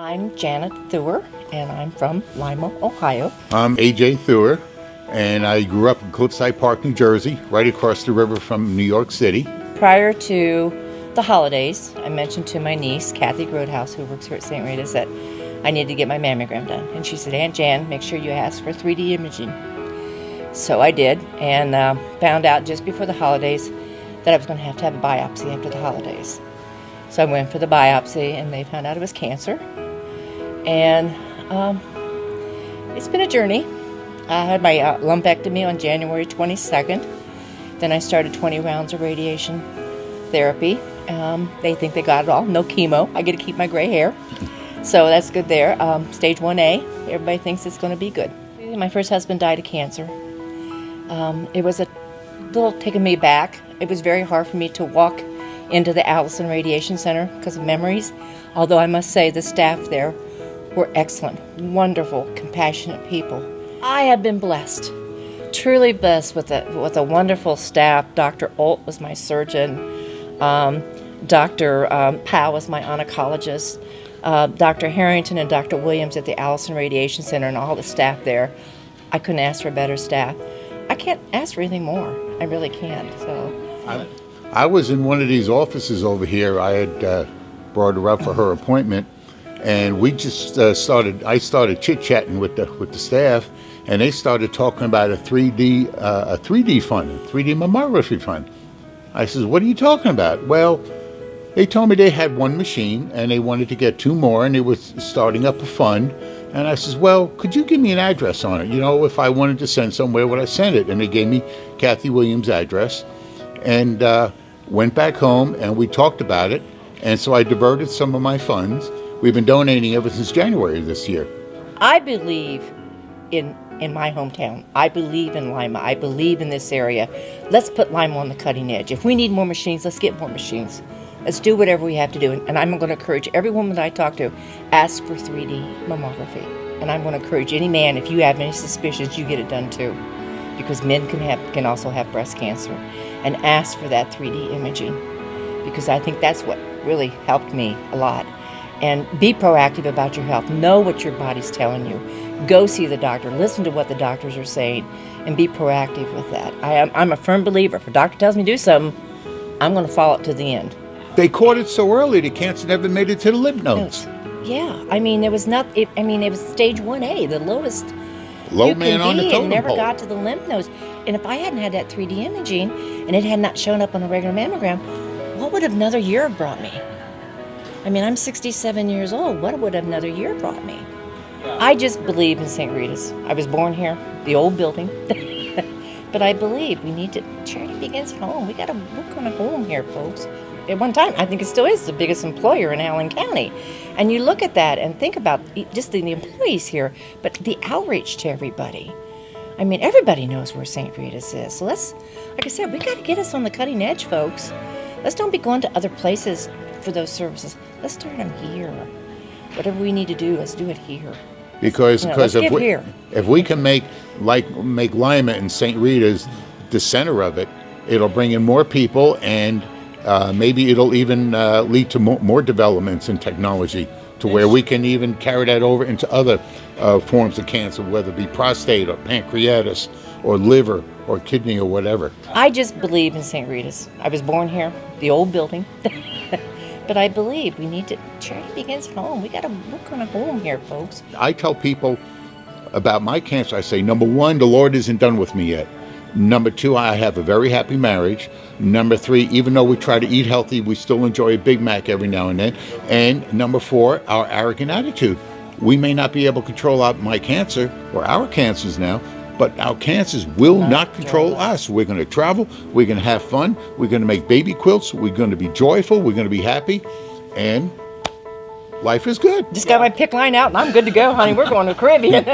I'm Janet Theuer, and I'm from Lima, Ohio. I'm AJ Theuer, and I grew up in Cliffside Park, New Jersey, right across the river from New York City. Prior to the holidays, I mentioned to my niece, Kathy Grodehouse, who works here at St. Rita's, that I needed to get my mammogram done. And she said, Aunt Jan, make sure you ask for 3D imaging. So I did, and found out just before the holidays that I was going to have a biopsy after the holidays. So I went for the biopsy, and they found out it was cancer. And it's been a journey. I had my lumpectomy on January 22nd. Then I started 20 rounds of radiation therapy. They think they got it all. No chemo. I get to keep my gray hair. So that's good there. Stage 1A. Everybody thinks it's going to be good. My first husband died of cancer. It was a little taken me back. It was very hard for me to walk into the Allison Radiation Center because of memories. Although I must say the staff there were excellent, wonderful, compassionate people. I have been blessed, truly blessed with a wonderful staff. Dr. Olt was my surgeon. Dr. Powell was my oncologist. Dr. Harrington and Dr. Williams at the Allison Radiation Center and all the staff there. I couldn't ask for better staff. I can't ask for anything more. I really can't. So, I was in one of these offices over here. I had brought her up for her appointment, and we just I started chit-chatting with the staff, and they started talking about a 3D fund, a 3D mammography fund. I says, what are you talking about? Well, they told me they had one machine, and they wanted to get two more, and they were starting up a fund. And I says, well, could you give me an address on it? You know, if I wanted to send somewhere, would I send it? And they gave me Kathy Williams' address, and went back home, and we talked about it. And so I diverted some of my funds. We've been donating ever since January this year. I believe in my hometown. I believe in Lima. I believe in this area. Let's put Lima on the cutting edge. If we need more machines, let's get more machines. Let's do whatever we have to do. And I'm going to encourage every woman that I talk to, ask for 3D mammography. And I'm going to encourage any man, if you have any suspicions, you get it done too. Because men can also have breast cancer. And ask for that 3D imaging. Because I think that's what really helped me a lot. And be proactive about your health. Know what your body's telling you. Go see the doctor. Listen to what the doctors are saying. And be proactive with that. I'm a firm believer. If a doctor tells me to do something, I'm going to follow it to the end. They caught it so early, the cancer never made it to the lymph nodes. Yeah, I mean, it was stage 1A, the lowest Low man on the totem pole. It never got to the lymph nodes. And if I hadn't had that 3D imaging, and it had not shown up on a regular mammogram, what would another year have brought me? I mean, I'm 67 years old. What would another year brought me? I just believe in St. Rita's. I was born here, the old building. But I believe charity begins at home. We got to work on a home here, folks. At one time, I think it still is the biggest employer in Allen County. And you look at that and think about just the employees here, but the outreach to everybody. I mean, everybody knows where St. Rita's is. So like I said, we got to get us on the cutting edge, folks. Let's don't be going to other places for those services. Let's start them here. Whatever we need to do, let's do it here. Because if we can make Lima and St. Rita's the center of it, it'll bring in more people, and maybe it'll even lead to more developments in technology to where we can even carry that over into other forms of cancer, whether it be prostate or pancreatus or liver or kidney or whatever. I just believe in St. Rita's. I was born here, the old building. But I believe charity begins at home. We got to work on a home here, folks. I tell people about my cancer, I say, number one, the Lord isn't done with me yet. Number two, I have a very happy marriage. Number three, even though we try to eat healthy, we still enjoy a Big Mac every now and then. And number four, our arrogant attitude. We may not be able to control my cancer, or our cancers now, but our cancers will not control us. We're going to travel, we're going to have fun, we're going to make baby quilts, we're going to be joyful, we're going to be happy, and life is good. Just got my pick line out and I'm good to go, honey. We're going to the Caribbean.